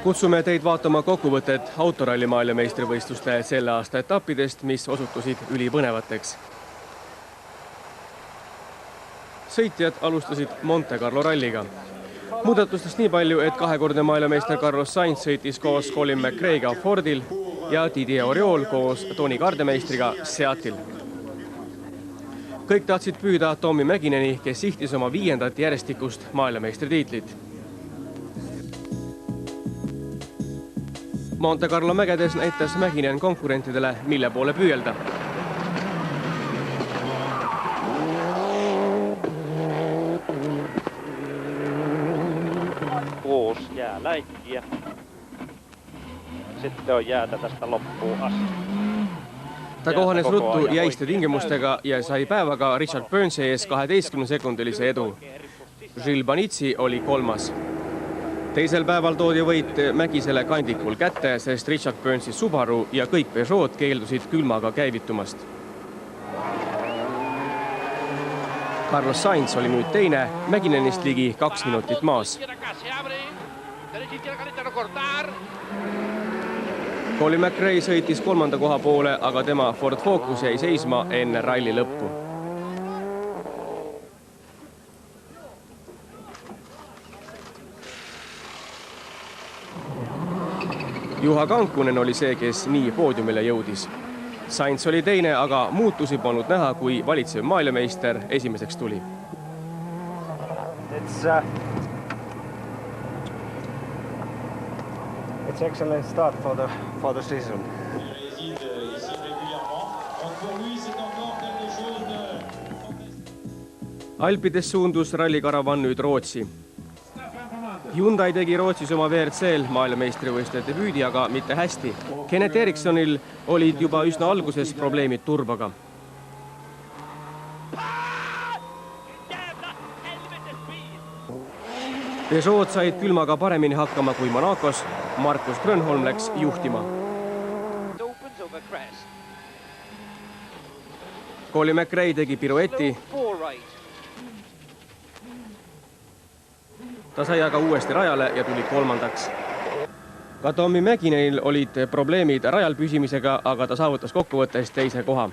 Kutsume teid vaatama kokkuvõtet autoralli maailmameistrivõistluste selle aasta etappidest, mis osutusid ülipõnevateks. Sõitjad alustasid Monte Carlo ralliga. Muudatustest nii palju, et kahekordne maailmameister Carlos Sainz sõitis koos Colin McRae'ga Fordil ja Didier Auriol koos Tony Gardemeistriga Seatil. Kõik tahtsid püüda Tommy Mäkineni, kes sihtis oma 5. järjestikust maailmameistritiitlit. Monte Carlo mägedes näitas Mäkinen konkurentidele, mille poole püüelda. Kuusi jääläikkiä. Sitten on jäätä tästä loppuun asti. Ta kohanes ruttu jäiste tingimustega ja sai päevaga Richard Burnsi ees 12-sekundilise edu. Gilles Banitsi oli 3. Teisel päeval toodi võit Mäkisele kandikul kätte, sest Richard Burnsi Subaru ja kõik Peugeot keeldusid külmaga käivitumast. Carlos Sainz oli nüüd teine, Mäkinenist ligi 2 minutit maas. Colin McRae sõitis 3. koha poole, aga tema Ford Focus jäi seisma enne ralli lõppu. Juha Kankunen oli see, kes nii poodiumile jõudis. Sainz oli teine, aga muutusi polnud näha, kui valitsev maailmameister esimeseks tuli. It's excellent start for the season. Alpides suundus rallikaravan nüüd Rootsi. Hyundai tegi Rootsis oma WRC-l maailmameistrivõistluste debüüdi, aga mitte hästi. Kenneth Erikssonil olid juba üsna alguses probleemid turbaga. Peugeot said külmaga paremini hakkama kui Monacos. Markus Grönholm läks juhtima. Colin McRae tegi pirueti. Ta sai aga uuesti rajale ja tuli 3. Ka Tommy Mäkinenil olid probleemid rajal püsimisega, aga ta saavutas kokkuvõttes 2. koha.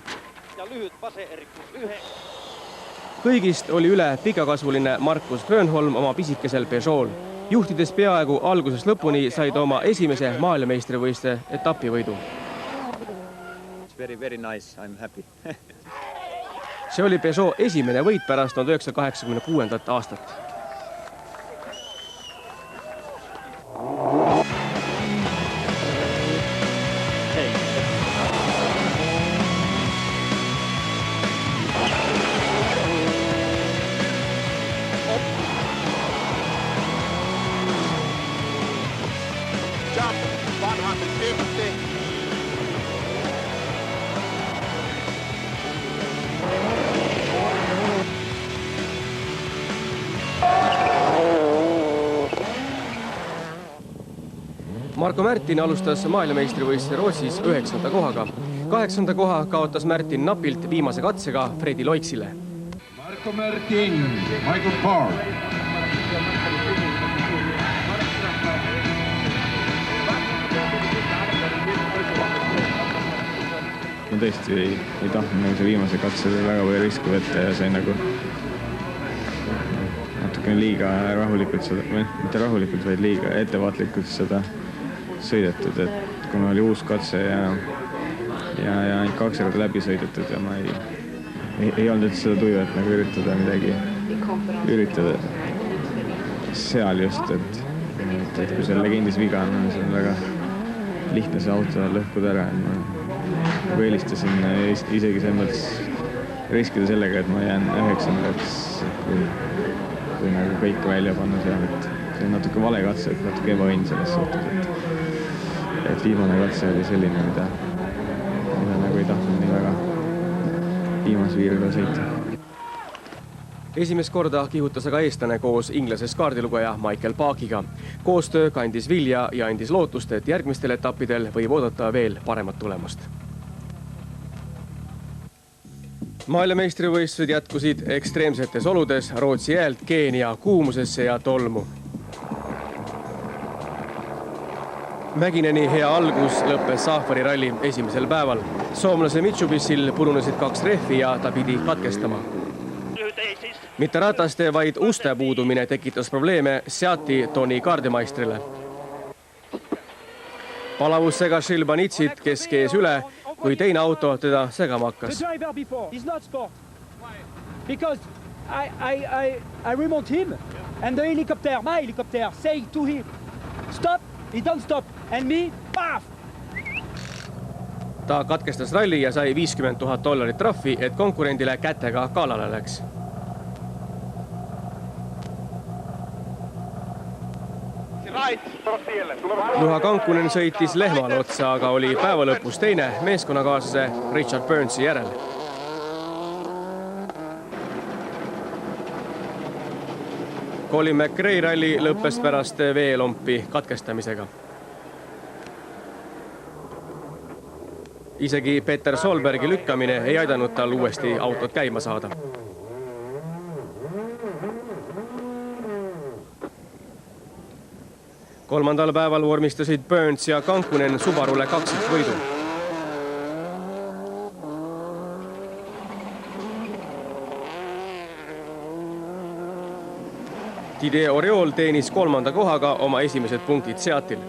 Kõigist oli üle pikakasvuline Markus Grönholm oma pisikesel Peugeot. Juhtides peaaegu algusest lõpuni sai ta oma esimese maailmameistrivõistluste etapivõidu. Very nice, I'm happy. See oli Peugeot esimene võit pärast 1986. aastat. Marko Märtin alustas maailmameistrivõistluste Rootsis 9. kohaga. 8. koha kaotas Märtin napilt viimase katsega Fredi Loiksile. Marko Märtin, Michael Park. Ma tõesti ei tahtnud see viimase katse väga või risku võtta ja sai nagu natukene liiga rahulikult seda, või mitte rahulikult, vaid liiga ettevaatlikult seda sõidetud, et kuna oli uus katse ja 2 korda läbi sõidetud ja ma ei olnud seda tuju, et nagu üritada midagi üritada seal just, et kui seal legendis viga on, see on väga lihtne see auto lõhkuda ära. Ma eelistasin isegi selles mõttes riskida sellega, et ma jään 9. kui nagu kõik välja panna seal, et see on natuke vale katse, et natuke ebaõnn selles suhtes, et viimane katse oli selline, mida nagu ei tahtnud nii väga viimase viirega sõita. Esimest korda kihutas aga eestlane koos inglases kaardilugeja Michael Parkiga. Koostöö kandis vilja ja andis lootust, et järgmistel etappidel võib oodata veel paremat tulemust. Maailmameistrivõistlused jätkusid ekstreemsetes oludes Rootsi jäält Keenia kuumusesse ja tolmu. Mäkineni hea algus lõppes Safari ralli esimesel päeval. Soomlase Mitsubishil purunesid 2 rehvi ja ta pidi katkestama. Mitte rataste, vaid uste puudumine tekitas probleeme Seati Toni Gardemeistrile. Palavus segas Šilbanitsit, kes kees üle, kui teine auto teda segama hakkas. Because I remote him and the helicopter, my helicopter, say to him, stop, he don't stop, and me, paf! Ta katkestas ralli ja sai $50,000 trahvi, et konkurendile kätega kaalale läks. Juha Kankunen sõitis lehmale otsa, aga oli päeva lõpus teine meeskonnakaaslase Richard Burnsi järel. Colin McRae ralli lõppes pärast veelompi katkestamisega. Isegi Peter Solbergi lükkamine ei aidanud tal uuesti autot käima saada. Kolmandal päeval vormistasid Burns ja Kankunen Subarule kaksikvõidu. Didier Oriol teenis 3. kohaga oma esimesed punktid Seatil.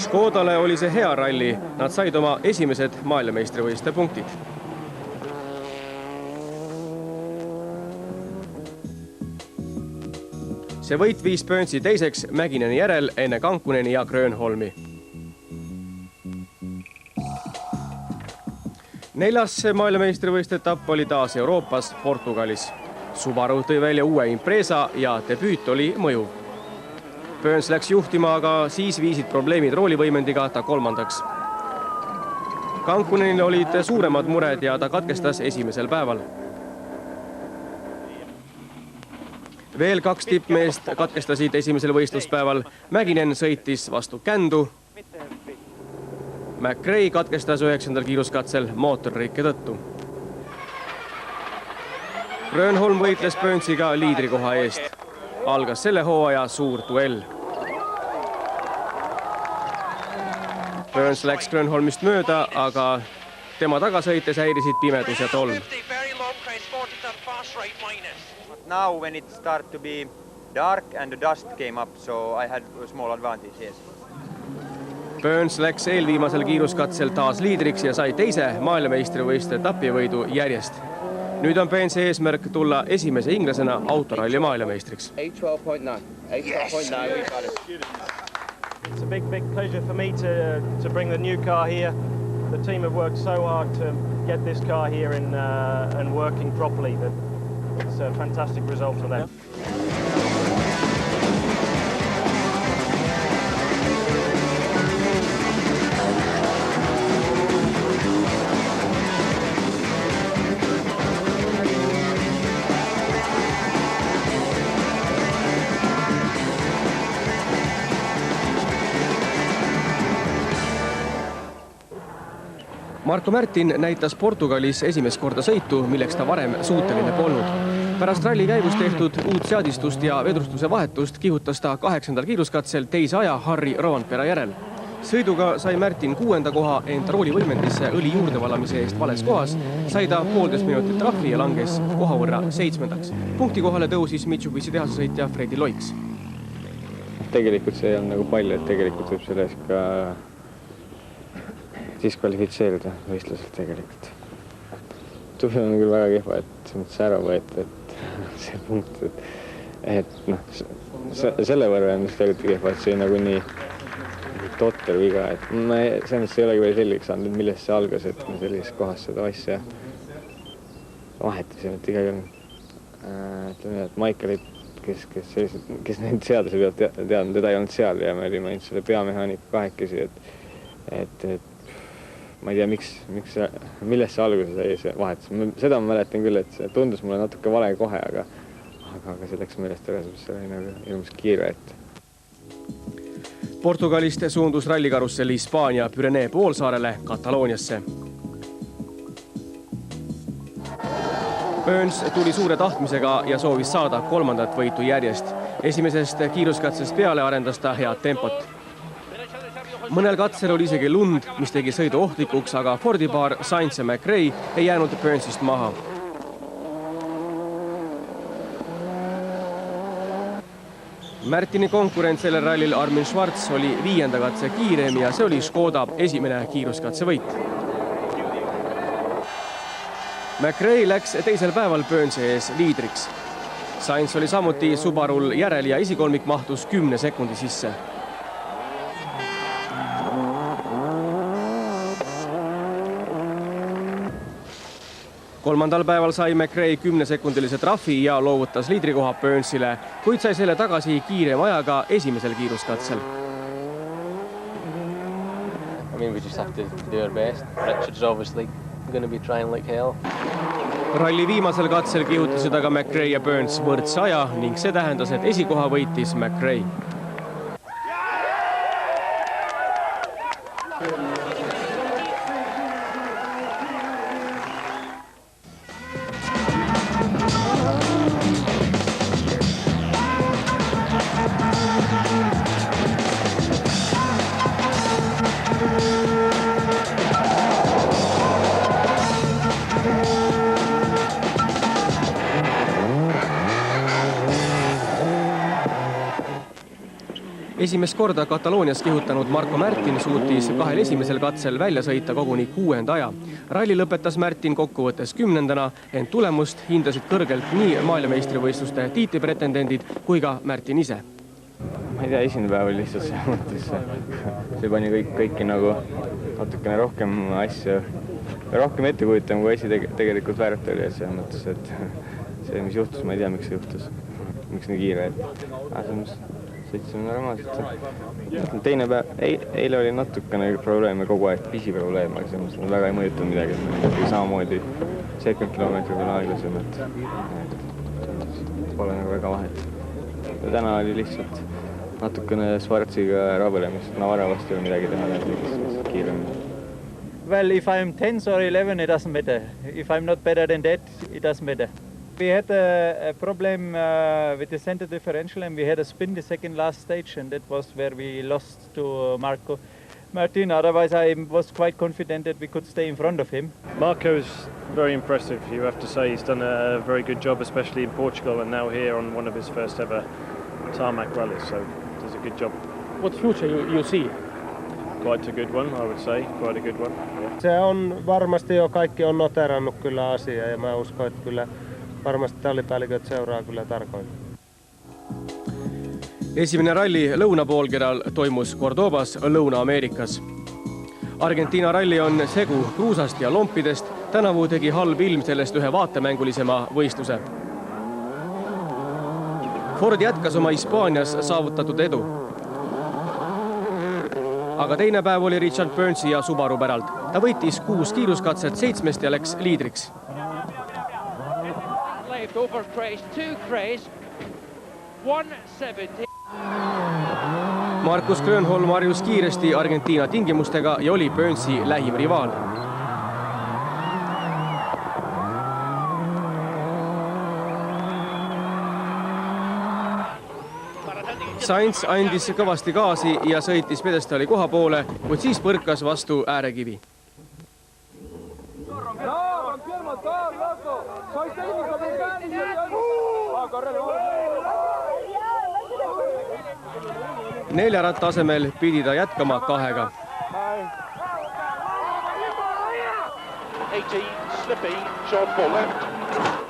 Škodale oli see hea ralli, nad said oma esimesed maailmameistrivõistluste punktid. See võit viis Burnsi teiseks Mäkineni järel enne Kankuneni ja Grönholmi. 4. maailmameistrivõistluste etapp oli taas Euroopas, Portugalis. Subaru tõi välja uue Impreza ja debüüt oli mõjuv. Burns läks juhtima, aga siis viisid probleemid roolivõimendiga ta 3. Kankunenil olid suuremad mured ja ta katkestas esimesel päeval. Veel 2 tippmeest katkestasid esimesel võistluspäeval. Mäkinen sõitis vastu kändu. McRae katkestas 9. kiiruskatsel mootorrikke tõttu. Grönholm võitles Burnsiga liidrikoha eest. Algas selle hooaja suur duell. Burns läks Grönholmist mööda, aga tema tagasõites häirisid pimedus ja tolm. Now when it started to be dark and the dust came up, so I had a small advantage, yes. Burns läks eelviimasel kiiruskatsel taas liidriks ja sai teise maailmameistrivõistluste etapivõidu järjest. Nüüd on Burnsi eesmärk tulla esimese inglasena autoralli maailmameistriks. 812.9. 812.9, we got it. It's a big pleasure for me to bring the new car here. The team have worked so hard to get this car here and working properly. It's a fantastic result for them. Marko Märtin näitas Portugalis esimest korda sõitu, milleks ta varem suuteline polnud. Pärast ralli käigus tehtud uut seadistust ja vedrustuse vahetust kihutas ta 8. kiiruskatsel teise aja Harri Rovanpera järel. Sõiduga sai Märtin 6. koha, ent roolivõimendisse õli juurdevalamise eest vales kohas sai ta 1,5 minutit trahvi ja langes koha võrra 7. Punkti kohale tõusis Mitsubishi tehasesõitja Fredi Loiks. Tegelikult see on nagu palju, et tegelikult võib selles ka diskvalifitseerida võistluselt tegelikult. Tuvi on küll väga kehva, et see mõttes ära võeti, et see punkt, et selle võrra on tegelikult kehva, et see on nagu nii totter viga, et ma selles ei olegi veel selgeks saanud, millest see algas, et me sellises kohas seda asja vahetasime, et iga küll, et Michaelit, kes neid seaduse pealt teadnud, teda ei olnud seal ja me olime ainult selle peamehaanika kahekesi, et ma ei tea, millest see alguse sai see vahetus. Seda ma mäletan küll, et see tundus mulle natuke vale kohe, aga see läks meelest ära, see oli nagu ilmus kiire ette. Portugalist suundus rallikarussel Hispaania Pürenee poolsaarele Katalooniasse. Burns tuli suure tahtmisega ja soovis saada 3. võitu järjest. Esimesest kiiruskatsest peale arendas ta head tempot. Mõnel katsel oli isegi lund, mis tegi sõidu ohtlikuks, aga Fordi paar Sainz ja McRae ei jäänud Burnsist maha. Martini konkurent sellel rallil Armin Schwarz oli 5. katse kiirem ja see oli Škoda esimene kiiruskatse võit. McRae läks teisel päeval Burnsi ees liidriks. Sainz oli samuti Subarul järel ja esikolmik mahtus 10 sekundi sisse. Kolmandal päeval sai McRae 10-sekundilise trahvi ja loovutas liidrikoha Burnsile, kuid sai selle tagasi kiirema ajaga esimesel kiiruskatsel. I mean, we just have to do our best. Richard's obviously going to be trying like hell. Ralli viimasel katsel kihutasid aga McRae ja Burns võrdse aja ning see tähendas, et esikoha võitis McRae. Esimest korda Kataloonias kihutanud Marco Martin suutis 2 esimesel katsel välja sõita koguni 6. aja. Ralli lõpetas Martin kokkuvõttes 10. ent tulemust hindasid kõrgelt nii maailmameistrivõistluste tiitlipretendendid kui ka Martin ise. Ma ei tea, esimene päev oli lihtsalt see mõttes. See pani kõiki nagu natukene rohkem asju, rohkem ette kujutama, kui asi tegelikult väärt oli. See mõttes, et see, mis juhtus, ma ei tea, miks see juhtus. Miks nii kiire, sõitsime normaalselt. Teine päev, eile oli natukene probleeme kogu aeg, pisiprobleem, aga see väga ei mõjutanud midagi. Samamoodi 70 kilomeetri peale aeglasem, et pole nagu väga vahet. Ja täna oli lihtsalt natukene Schwarziga rabelemist. Navarra vastu ei ole midagi teha, kiiremini. Well, if I'm 10th or 11, it doesn't matter. If I'm not better than that, it doesn't matter. We had a problem with the center differential and we had a spin the second last stage and that was where we lost to Marco Martin. Otherwise, I was quite confident that we could stay in front of him. Marco's very impressive, you have to say. He's done a very good job, especially in Portugal and now here on one of his first ever tarmac rallies, so he does a good job. What future you see? Quite a good one, I would say. Quite a good one. Yeah. Se on varmasti jo kaikki on noterannut kyllä asiaa ja mä uskon, että kyllä varmasti tallipäälliköt seuraa kyllä tarkoin. Esimene ralli lõunapoolkeral toimus Cordobas, Lõuna-Ameerikas. Argentiina ralli on segu kruusast ja lompidest. Tänavu tegi halb ilm sellest ühe vaatemängulisema võistluse. Ford jätkas oma Hispaanias saavutatud edu. Aga teine päev oli Richard Burnsi ja Subaru päralt. Ta võitis 6 kiiruskatset 7 ja läks liidriks. Over crash, 2 crash, 170. Markus Grönholm harjus kiiresti Argentiina tingimustega ja oli Burnsi lähim rivaal. Sainz andis kõvasti gaasi ja sõitis pjedestaali koha poole, kuid siis põrkas vastu äärekivi. Neljaratta asemel pidi ta jätkama 2-ga.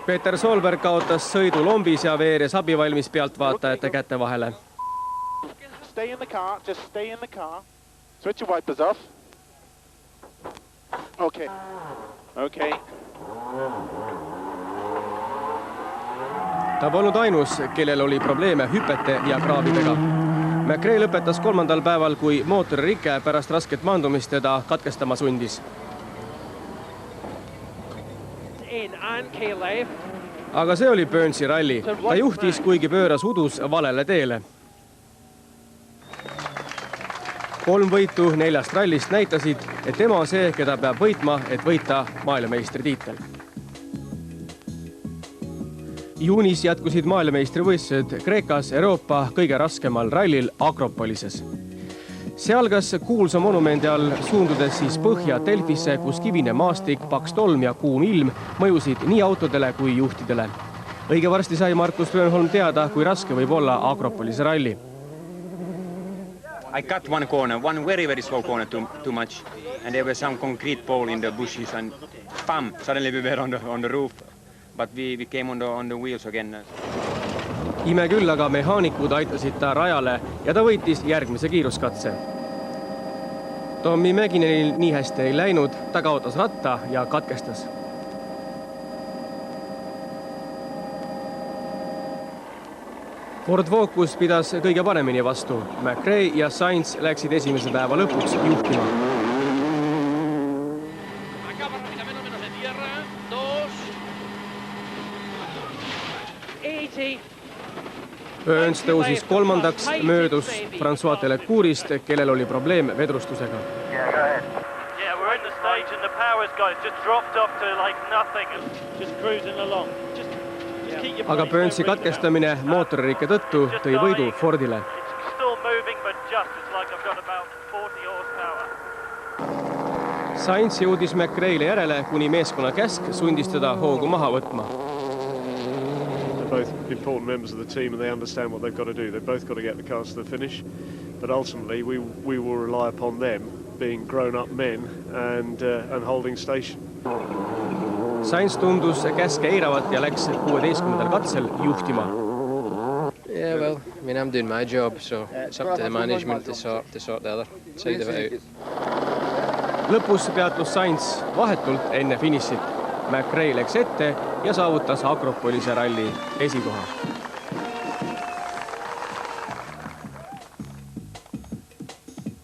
Peter Solberg kaotas sõidu lombis ja veeres abivalmis pealtvaatajate käte vahele. Stay in the car, just stay in the car. Switch your wipers off. Okay. Okay. Ta polnud ainus, kellel oli probleeme hüpete ja kraavidega. McRae lõpetas 3. päeval, kui mootoririke pärast rasket maandumist teda katkestama sundis. Aga see oli Burnsi ralli. Ta juhtis, kuigi pööras udus valele teele. 3 võitu 4 rallist näitasid, et tema on see, keda peab võitma, et võita maailmameistritiitel. Juunis jätkusid maailmameistrivõistlused Kreekas Euroopa kõige raskemal rallil Akropolises. See algas kuulsa monumendi all, suundudes siis põhja Delfisse, kus kivine maastik, paks tolm ja kuum ilm mõjusid nii autodele kui juhtidele. Õige varsti sai Markus Grönholm teada, kui raske võib olla Akropolise ralli. I cut one corner, one very slow corner too much, and there was some concrete pole in the bushes, and bam! Suddenly we were on the roof, but we came on the wheels again. Ime küll, aga mehaanikud aitasid ta rajale ja ta võitis järgmise kiiruskatse. Tommy Mäkinenil nii hästi ei läinud, ta kaotas ratta ja katkestas. Ford Focus pidas kõige paremini vastu. McRae ja Sainz läksid esimese päeva lõpuks juhtima. Burns tõusis kolmandaks, möödus François Telecourist, kellel oli probleem vedrustusega. Yeah, we're in the stage and the powers guys just dropped off to like nothing and just cruising along. Aga Burnsi katkestamine mootoririkke tõttu tõi võidu Fordile. Sainz jõudis McRae'le järele, kuni meeskonna käsk sundis teda hoogu maha võtma. Both important members of the team and they understand what they've got to do. They've both got to get the cars to the finish, but ultimately we will rely upon them being grown-up men and holding station. Sainz tundus käske eiravat ja läks 16. katsel juhtima. Yeah, well, I mean, I'm doing my job, so it's up to the management to sort the other side of it out. Lõpus peatus Sainz vahetult enne finišit. McRae läks ette ja saavutas Akropolise ralli esikoha.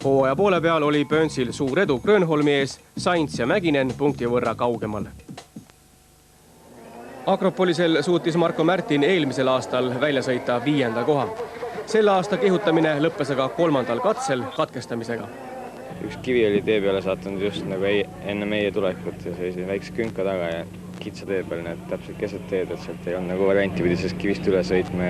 Hooaja poole peal oli Burnsil suur edu Grönholmi ees, Sainz ja Mäkinen punkti võrra kaugemal. Akropolisel suutis Marko Märtin eelmisel aastal välja sõita 5. koha. Selle aasta kihutamine lõppes aga 3. katsel katkestamisega. Üks kivi oli tee peale saatanud just nagu enne meie tulekut ja see väikse künka taga ja kitsa tee peal, need täpselt keset teed, et sealt ei olnud nagu varianti pidi sellest kivist üle sõitma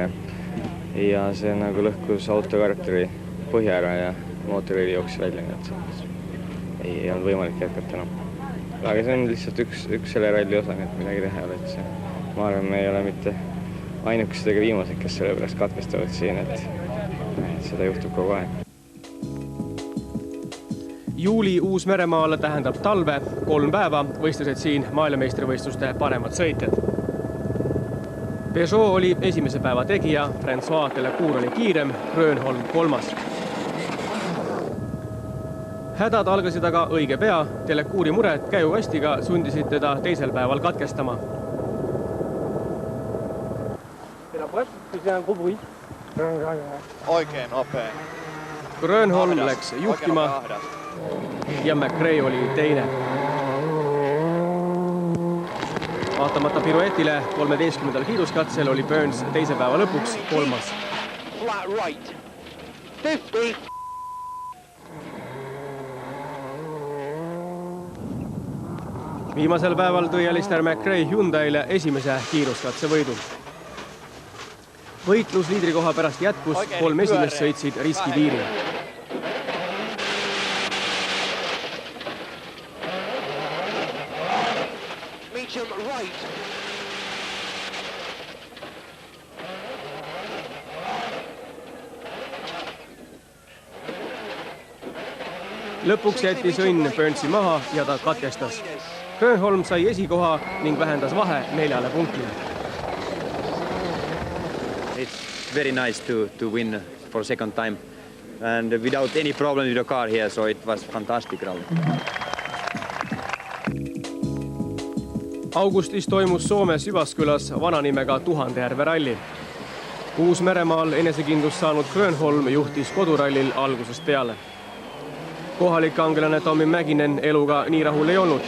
ja see nagu lõhkus autokaraktori põhja ära ja mootori jooksis välja, nii et ei olnud võimalik jätkata enam. Aga see on lihtsalt üks selle ralli osa, nii et midagi teha ei ole, et see, ma arvan, me ei ole mitte ainukesed ega viimased, kes selle pärast katkestavad siin, et seda juhtub kogu aeg. Juuli Uus-Meremaal tähendab talve, 3 päeva võistlesid siin maailmameistrivõistluste paremad sõitjad. Peugeot oli esimese päeva tegija, François Telecour oli kiirem, Grönholm 3. Hädad algasid aga õige pea, Telecouri mured käigukastiga sundisid teda teisel päeval katkestama. Oikein nopea. Grönholm läks juhtima ja McRae oli teine. Vaatamata piruetile 13. kiiruskatsel oli Burns teise päeva lõpuks 3. Flat right. 50. Viimasel päeval tõi Alistair McRae Hyundaile esimese kiiruskatse võidu. Võitlus liidrikoha pärast jätkus, 3 esimest sõitsid riskipiiri. Lõpuks jättis õnn Burnsi maha ja ta katkestas. Grönholm sai esikoha ning vähendas vahe 4 punktile. It's very nice to win for second time and without any problem with the car here, so it was fantastic rally. Augustis toimus Soomes Jyväskyläs vananimega Tuhandejärve ralli. Uus-Meremaal enesekindlust saanud Grönholm juhtis kodurallil algusest peale. Kohalik angelane Tommy Mäkinen eluga nii rahul ei olnud.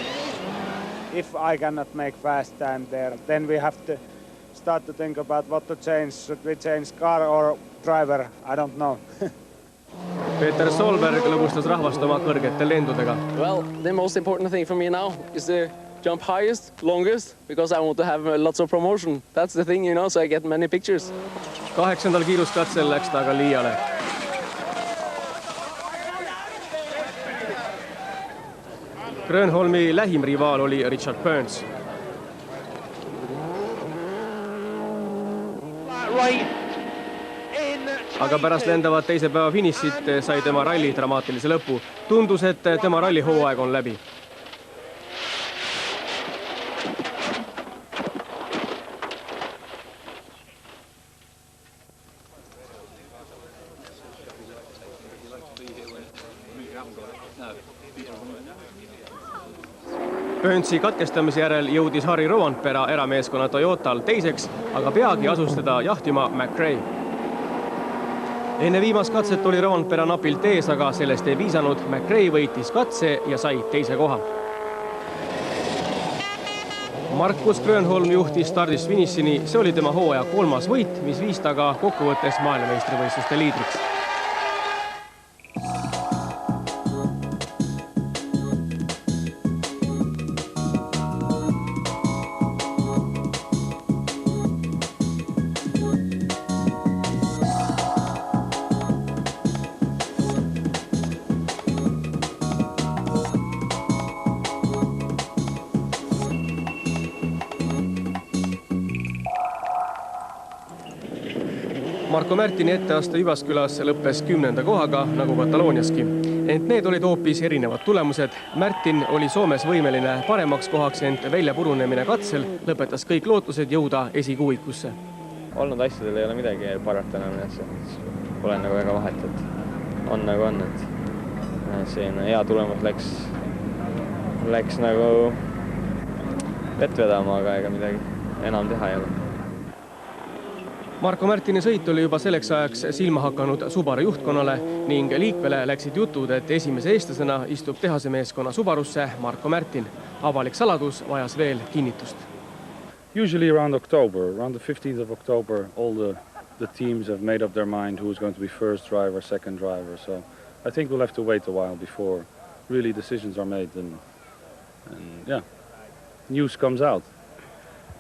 If I cannot make fast time there, then we have to start to think about what to change. Should we change car or driver? I don't know. Peter Solberg lõbustas rahvast oma kõrgete lendudega. Well, the most important thing for me now is to jump highest, longest, because I want to have lots of promotion. That's the thing, you know, so I get many pictures. 8. kiiruskatsel läks ta aga liiale. Grönholmi lähim rivaal oli Richard Burns. Aga pärast lendavat teise päeva finišit sai tema ralli dramaatilise lõpu. Tundus, et tema ralli hooaeg on läbi. Burnsi katkestamise järel jõudis Harri Rovanpera erameeskonna Toyotal teiseks, aga peagi asus teda jahtima McRae. Enne viimast katset oli Rovanpera napilt ees, aga sellest ei piisanud. McRae võitis katse ja sai teise koha. Markus Grönholm juhtis stardist finišini. See oli tema hooaja 3. võit, mis viis taga kokkuvõttes maailmameistrivõistluste liidriks. Marko Märtini etteaste Jyväskyläs lõppes 10. kohaga, nagu Katalooniaski. Ent need olid hoopis erinevad tulemused. Märtin oli Soomes võimeline paremaks kohaks, ent väljapurunemine katsel lõpetas kõik lootused jõuda esikuuikusse. Olnud asjadel ei ole midagi parata enam, pole nagu väga vahet, et on nagu on, et siin hea tulemus läks nagu vett vedama, aga ega midagi enam teha ei ole. Marko Märtini sõit oli juba selleks ajaks silma hakanud Subaru juhtkonnale ning liikvele läksid jutud, et esimese eestlasena istub tehase meeskonna Subarusse Marko Märtin. Avalik saladus vajas veel kinnitust. Usually around October, around the 15th of October, all the teams have made up their mind who's going to be first driver, second driver. So I think we'll have to wait a while before really decisions are made and yeah, news comes out.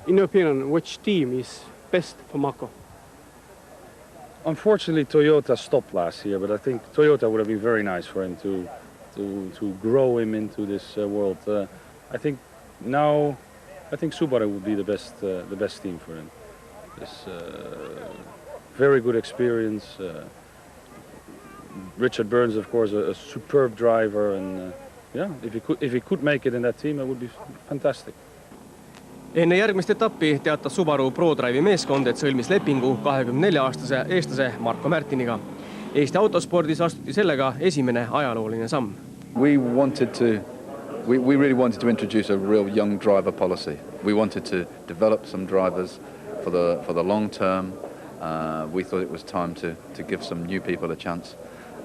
In your opinion, which team is best for Marko? Unfortunately, Toyota stopped last year, but I think Toyota would have been very nice for him to grow him into this world. I think now, I think Subaru would be the best team for him. This very good experience. Richard Burns, of course, a superb driver, and yeah, if he could make it in that team, it would be fantastic. Enne järgmist etappi teatas Subaru ProDrive'i meeskond, et sõlmis lepingu 24-aastase eestlase Marko Märtiniga. Eesti autospordis astuti sellega esimene ajalooline samm. We really wanted to introduce a real young driver policy. We wanted to develop some drivers for the long term. We thought it was time to give some new people a chance.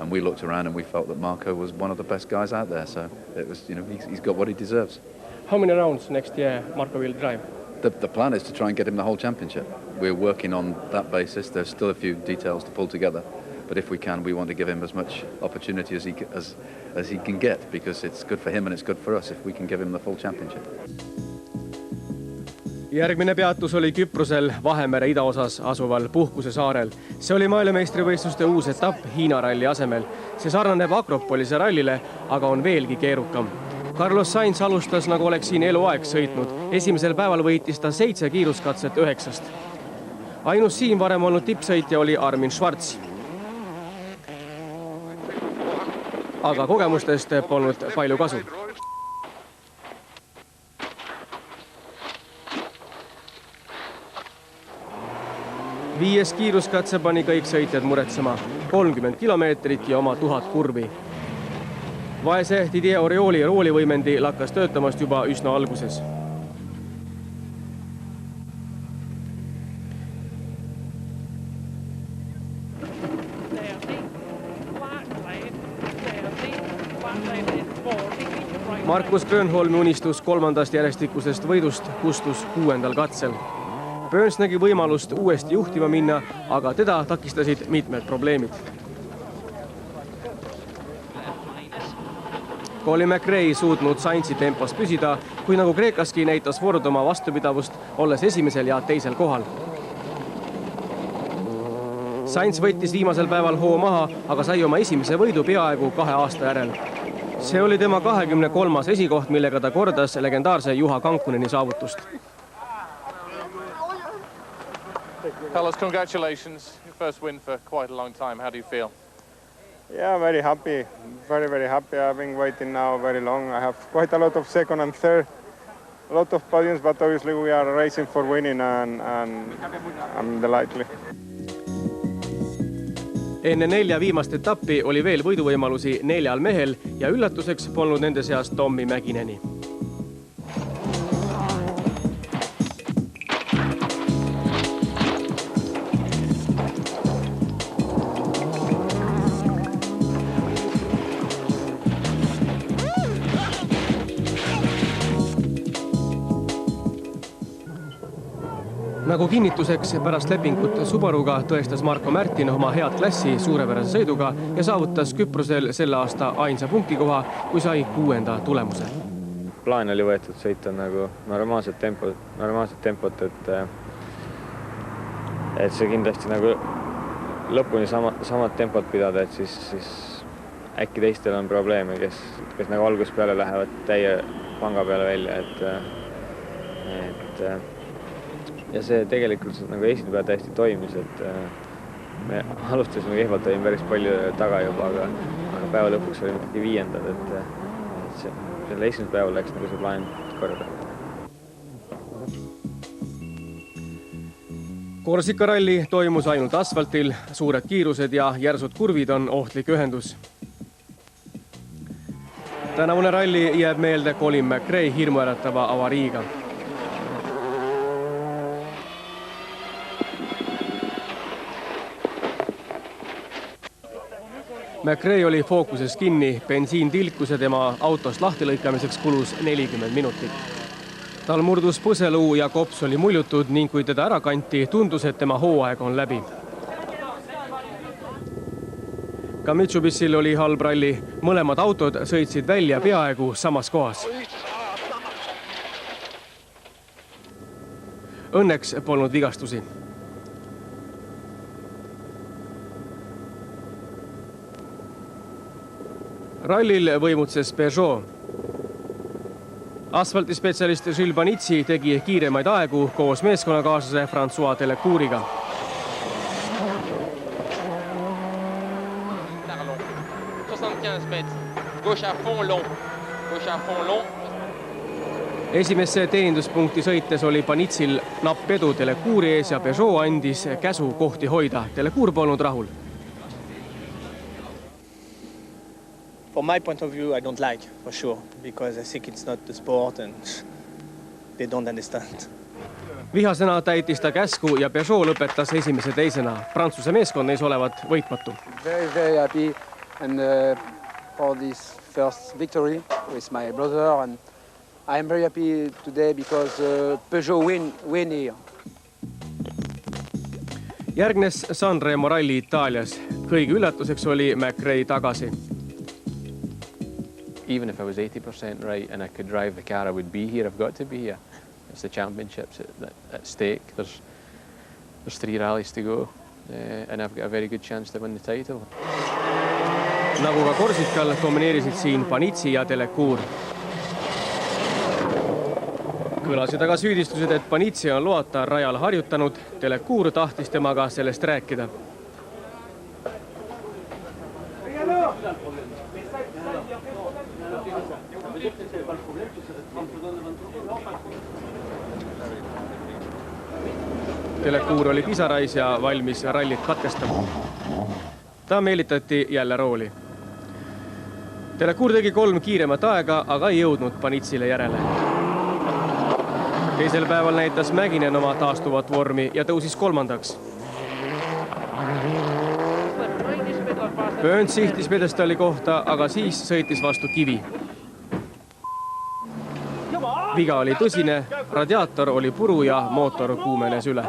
And we looked around and we felt that Marko was one of the best guys out there. So it was, you know, he's got what he deserves. How many rounds next year Marko will drive? The plan is to try and get him the whole championship. We're working on that basis. There's still a few details to pull together. But if we can, we want to give him as much opportunity as he can get, because it's good for him and it's good for us if we can give him the full championship. Järgmine peatus oli Küprosel Vahemere idaosas asuval Puhkuse saarel. See oli maailmameistrivõistluste uus etapp Hiina ralli asemel. See sarnaneb Akropolise rallile, aga on veelgi keerukam. Carlos Sainz alustas, nagu oleks siin eluaeg sõitnud. Esimesel päeval võitis ta 7 kiiruskatset 9. Ainus siin varem olnud tippsõitja oli Armin Schwarz. Aga kogemustest polnud palju kasu. Viies kiiruskatse pani kõik sõitjad muretsema. 30 kilomeetrit ja oma 1000 kurvi. Vaese Didier Orioli roolivõimendi lakkas töötamast juba üsna alguses. Markus Grönholmi unistus 3. järjestikusest võidust kustus 6. katsel. Burns nägi võimalust uuesti juhtima minna, aga teda takistasid mitmed probleemid. Colin McRae ei suutnud Sainzi tempos püsida, kui nagu Kreekaski näitas Ford oma vastupidavust, olles esimesel ja teisel kohal. Sainz võttis viimasel päeval hoo maha, aga sai oma esimese võidu peaaegu 2 aasta järel. See oli tema 23. esikoht, millega ta kordas legendaarse Juha Kankuneni saavutust. Carlos, congratulations. Your first win for quite a long time. How do you feel? Yeah, very happy. Very happy. I've been waiting now very long. I have quite a lot of second and third. A lot of podiums, but obviously we are racing for winning and I'm delighted. Enne 4 viimast etappi oli veel võiduvõimalusi 4 mehel ja üllatuseks polnud nende seas Tommi Mäkineni. Nagu kinnituseks pärast lepingut Subaruga tõestas Marko Märtin oma head klassi suurepärase sõiduga ja saavutas Küprosel selle aasta ainsa punktikoha, kui sai 6. tulemuse. Plaan oli võetud sõita nagu normaalset tempot, et see kindlasti nagu lõpuni samad tempot pidada, et siis äkki teistel on probleeme, kes nagu algusest peale lähevad täie panga peale välja, ja see tegelikult nagu esimene päev täiesti toimis, et me alustasime kehvalt, olime päris palju taga juba, aga päeva lõpuks olime 5. et selle esimene päeval läks nagu see plaan korda. Korsika ralli toimus ainult asfaltil, suured kiirused ja järsud kurvid on ohtlik ühendus. Tänavune ralli jääb meelde Colin McRae hirmuäratava avariiga. McRae oli fookuses kinni, bensiin tilkus ja tema autost lahtilõikamiseks kulus 40 minutit. Tal murdus põseluu ja kops oli muljutud ning kui teda ära kanti, tundus, et tema hooaeg on läbi. Ka Mitsubishil oli halb ralli, mõlemad autod sõitsid välja peaaegu samas kohas. Õnneks polnud vigastusi. Rallil võimutses Peugeot. Asfaltispetsialist Gilles Banitsi tegi kiiremaid aegu koos meeskonnakaaslase François Delecouriga. Esimesse teeninduspunkti sõites oli Banitsil napp edu Delecouri ees ja Peugeot andis käsu kohti hoida. Delecour polnud rahul. From my point of view, I don't like, for sure, because I think it's not the sport and they don't understand. Vihasena täitis ta käsku ja Peugeot lõpetas esimese teisena. Prantsuse meeskond neis olevat võitmatu. Very happy and for this first victory with my brother and I am very happy today because Peugeot win here. Järgnes Sanremo ralli Itaalias. Kõigi üllatuseks oli McRae tagasi. Even if I was 80% right and I could drive the car, I would be here. I've got to be here. It's the championships at stake. There's 3 rallies to go and I've got a very good chance to win the title. Nagu ka Korsikal domineerisid siin Banitsi ja Delecour. Kõlasid aga süüdistused, et Banitsi on loata rajal harjutanud. Delecour tahtis temaga sellest rääkida. Delecour oli pisarais ja valmis rallit katkestama. Ta meelitati jälle rooli. Delecour tegi 3 kiiremat aega, aga ei jõudnud Banitsile järele. Teisel päeval näitas Mäkinen oma taastuvat vormi ja tõusis 3. Burns sihtis pedestalli kohta, aga siis sõitis vastu kivi. Viga oli tõsine, radiaator oli puru ja mootor kuumenes üle.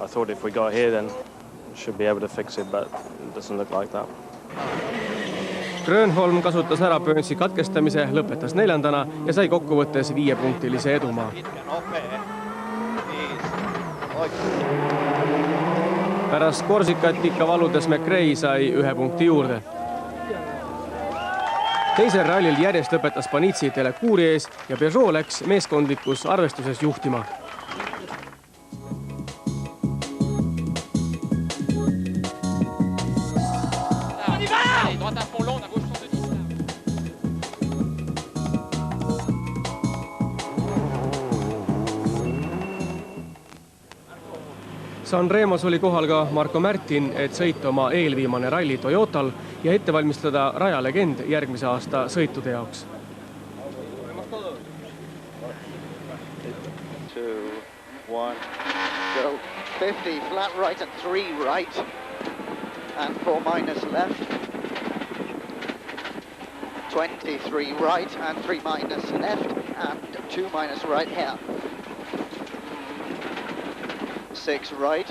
I thought if we got here then should be able to fix it, but it doesn't look like that. Grönholm kasutas ära Burnsi katkestamise, lõpetas 4. ja sai kokkuvõttes 5-punktilise edumaa. Pärast Korsikat ikka valudes McRae sai 1 punkti juurde. Teisel rallil järjest lõpetas Panizzi Telekuuri ees ja Peugeot läks meeskondlikus arvestuses juhtima. Sanremos oli kohal ka Marco Märtin, et sõita oma eelviimane ralli Toyotal ja ette valmistada rajalegend järgmise aasta sõitude jaoks. 2, 1, go. 50, flat right and 3 right. And 4 minus left. 23 right and 3 minus left. And 2 minus right here. 6 right.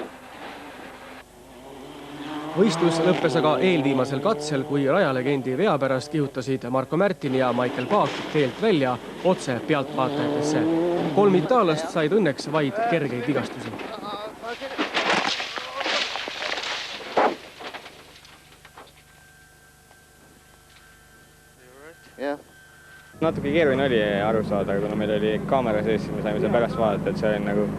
Võistlus lõppes aga eelviimasel katsel, kui rajalegendi vea pärast kihutasid Marco Märtin ja Michael Paak teelt välja otse pealtvaatajatesse. 3 itaallast said õnneks vaid kergeid vigastusi. Natuke keeruline oli aru saada, kuna meil oli kaamera sees, siis me saime seda pärast vaadata, et see oli nagu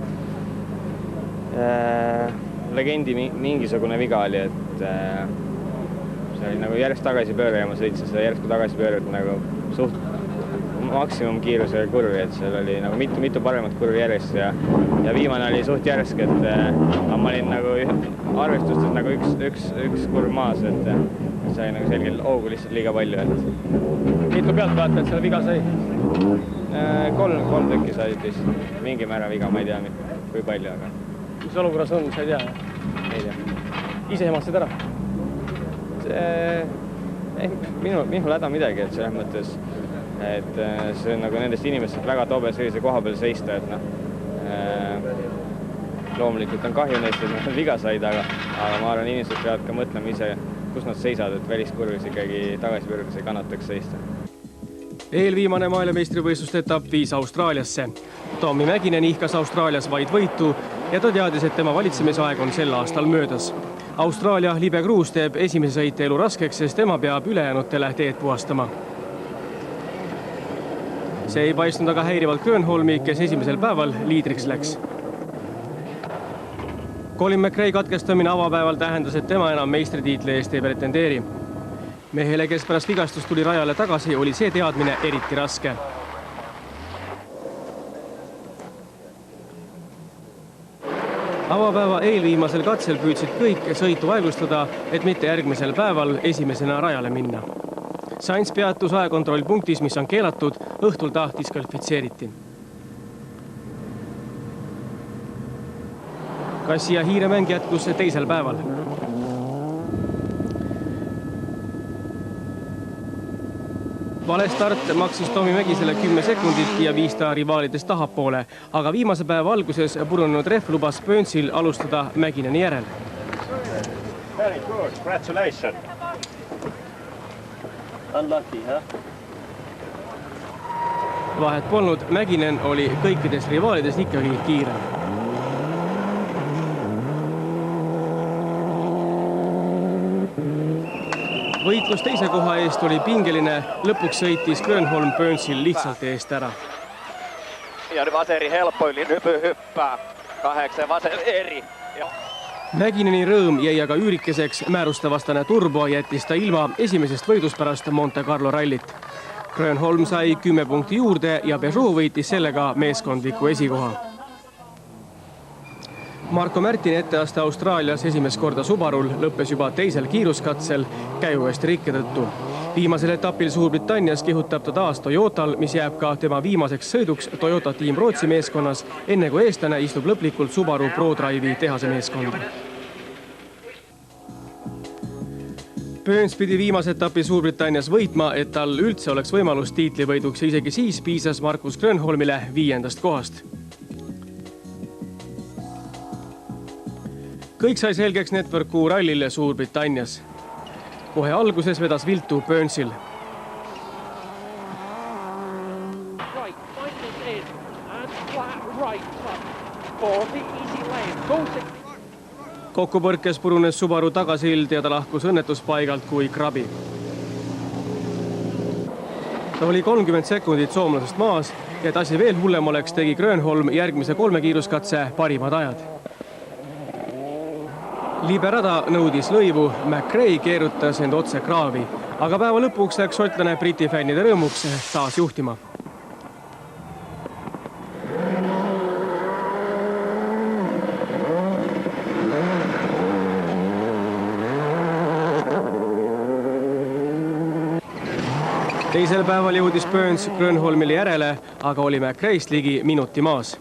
legendi mingisugune viga oli, et see oli nagu järjest tagasipööre ja ma sõitsin seda järsku tagasipööret nagu suht maksimumkiiruse kurvi, et seal oli nagu mitu paremat kurvi järjest ja viimane oli suht järsk, et ma olin nagu arvestustes nagu üks kurv maas, et sai nagu selgelt hoogu lihtsalt liiga palju, et mitu pealtvaatajat seal viga sai? 3 tükki said lihtsalt mingi määra viga, ma ei tea kui palju, aga mis olukorras on, sa ei tea? Ei tea. Ise emastasid ära? Minul häda midagi, et selles mõttes, et see on nagu nendest inimestest väga tobe sellise koha peal seista, et loomulikult on kahju neist, et nad viga said, aga ma arvan, inimesed peavad ka mõtlema ise, kus nad seisavad, et väliskurvis ikkagi tagasipöördes ei kannataks seista. Eelviimane maailmameistrivõistluste etapp viis Austraaliasse. Tommy Mäkinen ihkas Austraalias vaid võitu ja ta teadis, et tema valitsemisaeg on sel aastal möödas. Austraalia Libe Cruz teeb esimese sõite elu raskeks, sest tema peab ülejäänutele teed puhastama. See ei paistnud aga häirivalt Grönholmi, kes esimesel päeval liidriks läks. Colin McRae katkestamine avapäeval tähendas, et tema enam meistritiitli eest ei pretendeeri. Mehele, kes pärast vigastust tuli rajale tagasi, oli see teadmine eriti raske. Avapäeva eelviimasel katsel püüdsid kõik sõitu aeglustada, et mitte järgmisel päeval esimesena rajale minna. Sainz peatus aekontrollpunktis, mis on keelatud, õhtul ta diskvalifitseeriti. Kassi ja hiiremäng jätkus teisel päeval. Vale start maksis Tommy Mäkisele 10 sekundit ja viis ta rivaalidest tahapoole, aga viimase päeva alguses purunenud ref lubas Burnsil alustada Mäkineni järel. Very good, congratulations. Unlucky, huh? Vahet polnud, Mäkinen oli kõikides rivaalides ikkagi kiire. Võitlus teise koha eest oli pingeline, lõpuks sõitis Grönholm Burnsil lihtsalt eest ära. Ja Vaseri helpoili hyppää. 8 Vaser eri. Mäkineni rõõm jäi aga üürikeseks, määrustavastane turbo jättis ta ilma esimesest võidust pärast Monte Carlo rallit. Grönholm sai 10 punkti juurde ja Peugeot võitis sellega meeskondliku esikoha. Marco Märtini etteaste Austraalias esimest korda Subarul lõppes juba teisel kiiruskatsel käiuvest rikke tõttu. Viimasel etapil Suurbritannias kihutab ta taas Toyotal, mis jääb ka tema viimaseks sõiduks Toyota Team Rootsi meeskonnas, enne kui eestlane istub lõplikult Subaru ProDrive'i tehase meeskonda. Burns pidi viimase etapi Suurbritannias võitma, et tal üldse oleks võimalus tiitlivõiduks ja isegi siis piisas Markus Grönholmile 5. kohast. Kõik sai selgeks Networku rallile Suurbritannias. Kohe alguses vedas viltu Burnsil. Kokkupõrkes purunes Subaru tagasild ja ta lahkus õnnetuspaigalt kui krabi. Ta oli 30 sekundit soomlasest maas ja et asi veel hullem oleks, tegi Grönholm järgmise 3 kiiruskatse parimad ajad. Liberada nõudis lõivu, McRae keerutas end otse kraavi, aga päeva lõpuks läks šotlane Briti fännide rõõmuks taas juhtima. Teisel päeval jõudis Burns Grönholmile järele, aga oli McRae'st ligi minuti maas.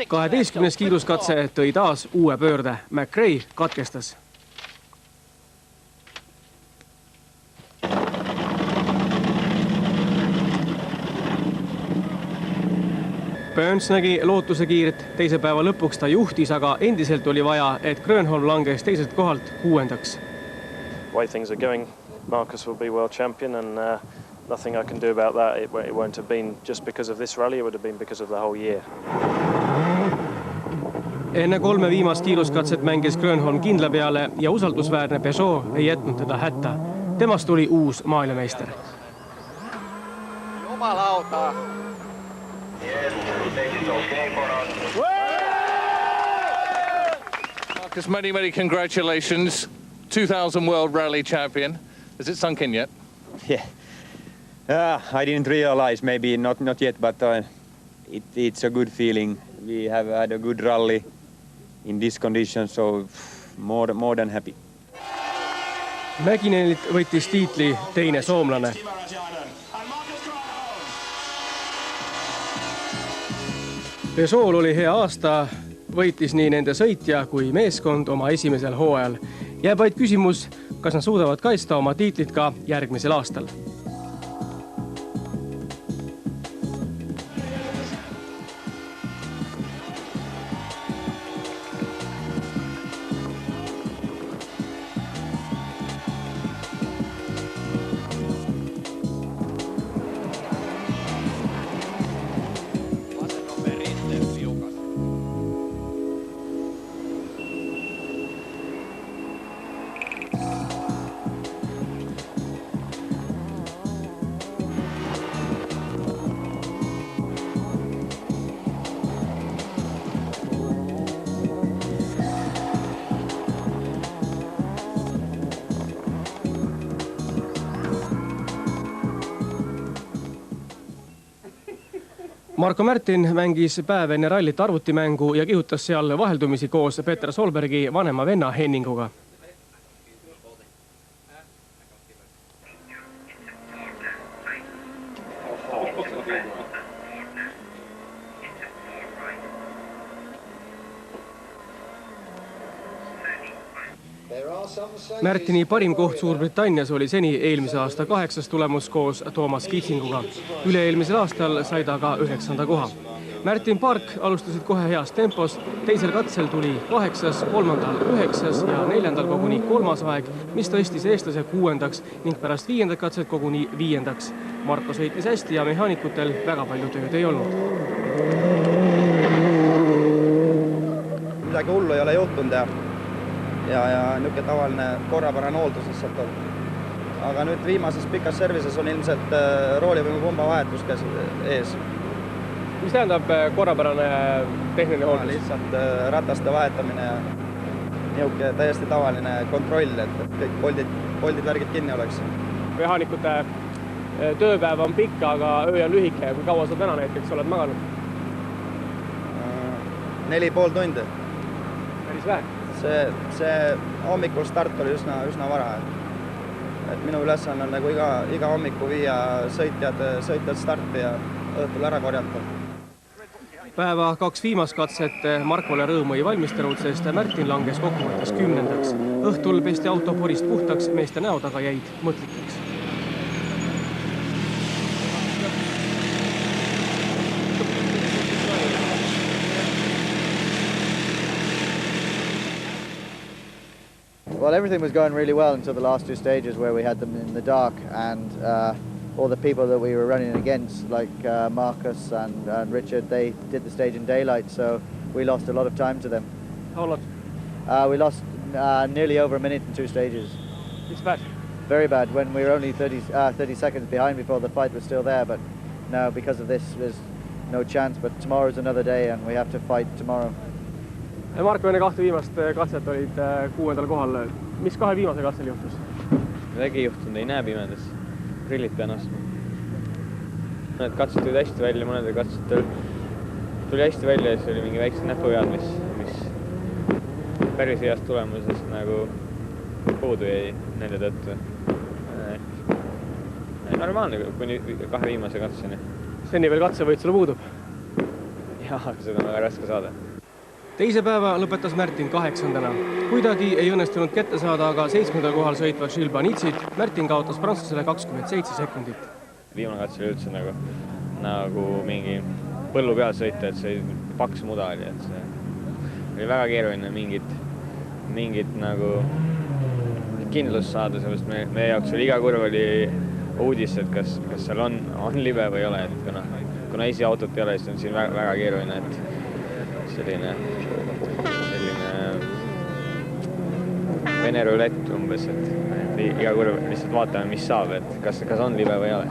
12. kiiruskatse tõi taas uue pöörde. McRae katkestas. Burns nägi lootuse kiirt. Teise päeva lõpuks ta juhtis, aga endiselt oli vaja, et Grönholm langes teiselt kohalt 6. Way things are going, Marcus will be world champion and nothing I can do about that. It won't have been just because of this rally, it would have been because of the whole year. Enne 3 viimast kiiruskatset mängis Grönholm kindla peale ja usaldusväärne Peugeot ei jätnud teda hätta. Temast tuli uus maailmameister. Jumalauta! Marcus, many congratulations. 2000 World Rally Champion. Has it sunk in yet? Yeah. I didn't realize, maybe not yet, but it's a good feeling. We have had a good rally in this condition, so more than happy. Mäkinenilt võttis tiitli teine soomlane. Peugeot'l oli hea aasta, võitis nii nende sõitja kui meeskond oma esimesel hooajal. Jääb vaid küsimus, kas nad suudavad kaitsta oma tiitlit ka järgmisel aastal. Marko Märtin mängis päev enne rallit arvutimängu ja kihutas seal vaheldumisi koos Peter Solbergi vanema venna Henninguga. Märtini parim koht Suurbritannias oli seni eelmise aasta 8. tulemus koos Thomas Kitsinguga. Üle-eelmisel aastal sai ta ka 9. koha. Märtin Park alustasid kohe heas tempos, teisel katsel tuli 8., 3., 9. ja 4. koguni 3. aeg, mis tõstis eestlase 6. ning pärast 5. katset koguni 5. Marko sõitis hästi ja mehaanikutel väga palju tööd ei olnud. Midagi hullu ei ole juhtunud ja niisugune tavaline korrapärane hooldus lihtsalt on. Aga nüüd viimases pikas servises on ilmselt roolivõimupumba vahetus käes ees. Mis tähendab korrapärane tehniline hooldus? Lihtsalt rataste vahetamine ja niisugune täiesti tavaline kontroll, et kõik poldid värgid kinni oleks. Mehaanikute tööpäev on pikk, aga öö on lühike. Kui kaua sa täna näiteks oled maganud? 4,5 tundi. Päris vähe. See hommikul start oli üsna vara. Et minu ülesanne on nagu iga hommiku viia sõitjad starti ja õhtul ära korjata. Päeva 2 viimast katset Markole rõõmu ei valmistanud, sest Märtin langes kokkuvõttes 10. Õhtul pesti auto porist puhtaks, meeste näod aga jäid mõtlikeks. Well, everything was going really well until the last 2 stages where we had them in the dark, and all the people that we were running against, like Marcus and Richard, they did the stage in daylight, so we lost a lot of time to them. How lot? We lost nearly over a minute in 2 stages. It's bad. Very bad, when we were only 30 seconds behind before the fight was still there, but now because of this there's no chance, but tomorrow's another day and we have to fight tomorrow. Marko, enne 2 viimast katset olid 6. kohal. Mis 2 viimase katsel juhtus? Midagi ei juhtunud, ei näe pimedas. Prillid pean ostma. Mõned katsed tulid hästi välja, mõnedel katsetel tuli hästi välja ja siis oli mingi väiksed näpuvead, mis päris heast tulemusest nagu puudu jäi nende tõttu. Normaalne kuni 2 viimase katseni. Seni veel katsevõit sulle puudub? Jah, seda on väga raske saada. Teise päeva lõpetas Märtin 8. Kuidagi ei õnnestunud kätte saada, aga 7. kohal sõitva Gilles Banitsit Märtin kaotas prantslasele 27 sekundit. Viimane katse oli üldse nagu mingi põllu peal sõita, et see paks muda oli, et see oli väga keeruline mingit nagu kindlust saada, sellest meie jaoks oli iga kurv oli uudis, et kas seal on libe või ei ole, et kuna isi autot ei ole, siis on siin väga keeruline, et selline Vene rulett umbes, et iga kurv lihtsalt vaatame, mis saab, et kas on libe või ei ole.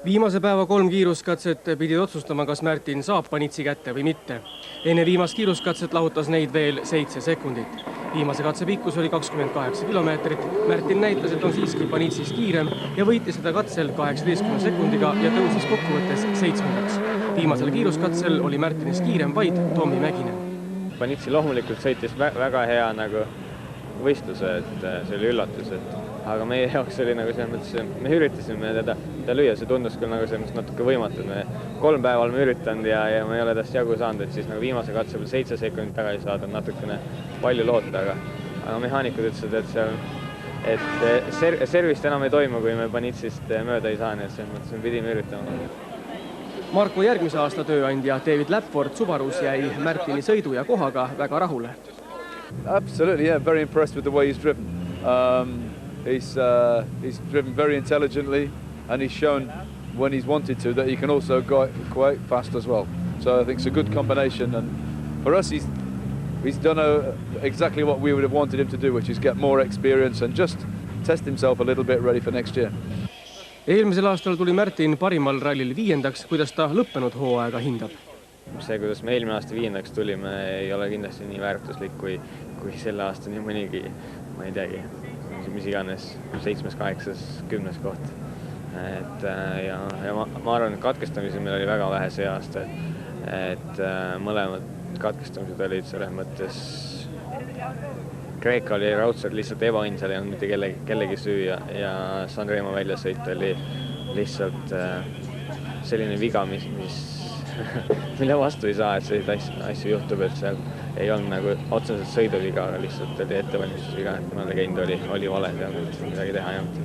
Viimase päeva 3 kiiruskatset pidid otsustama, kas Märtin saab Banitsi kätte või mitte. Enne viimast kiiruskatset lahutas neid veel 7 sekundit. Viimase katse pikkus oli 28 kilomeetrit. Märtin näitas, et on siiski Banitsist kiirem ja võitis seda katsel 18 sekundiga ja tõusis kokkuvõttes 7. Viimasel kiiruskatsel oli Märtinist kiirem vaid Tommi Mäkinen. Banitsi loomulikult sõitis väga hea nagu võistluse, et see oli üllatus, aga meie jaoks oli nagu selles mõttes, me üritasime teda lüüa, see tundus küll nagu selles mõttes natuke võimatud. Me 3 päeva oleme üritanud ja me ei ole tast jagu saanud, et siis nagu viimase katse peal 7 sekundit tagasi saada on natukene palju loota, aga mehaanikud ütlesid, et servist enam ei toimu, kui me Banitsist mööda ei saa, nii et selles mõttes me pidime üritama. Marko järgmise aasta tööandja David Lapford Subarus jäi Märtini sõidu ja kohaga väga rahule. Absolutely, yeah, very impressed with the way he's driven. He's driven very intelligently and he's shown when he's wanted to that he can also go quite fast as well. So I think it's a good combination, and for us he's done exactly what we would have wanted him to do, which is get more experience and just test himself a little bit ready for next year. Eelmisel aastal tuli Märtin parimal rallil 5. Kuidas ta lõppenud hooaega hindab? See, kuidas me eelmine aasta 5. tulime, ei ole kindlasti nii väärtuslik kui selle aasta nii mõnigi, ma ei teagi, mis iganes 7., 8., 10. koht. Ja ma arvan, et katkestamisi meil oli väga vähe see aasta, et mõlemad katkestamised olid selles mõttes. Kreeka oli raudselt lihtsalt ebaõnn, seal ei olnud mitte kellegi süü ja Sanremo väljasõit oli lihtsalt selline viga, mille vastu ei saa, et selliseid asju juhtub, et seal ei olnud nagu otseselt sõiduviga, aga lihtsalt oli ettevalmistusviga, et kuna ta käinud oli vale, seal midagi teha ei olnud.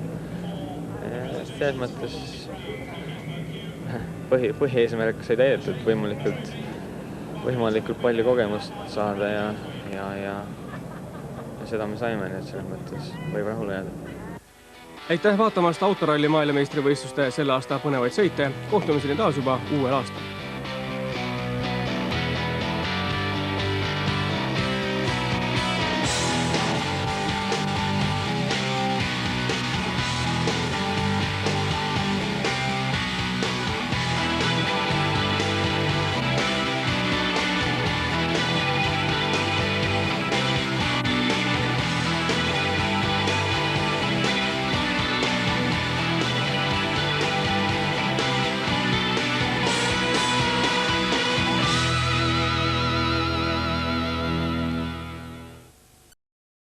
Selles mõttes põhieesmärk sai täidetud, võimalikult palju kogemust saada ja seda me saime, nii et selles mõttes võib rahule jääda. Aitäh vaatamast autoralli maailmameistrivõistluste selle aasta põnevaid sõite. Kohtumiseni taas juba uuel aastal.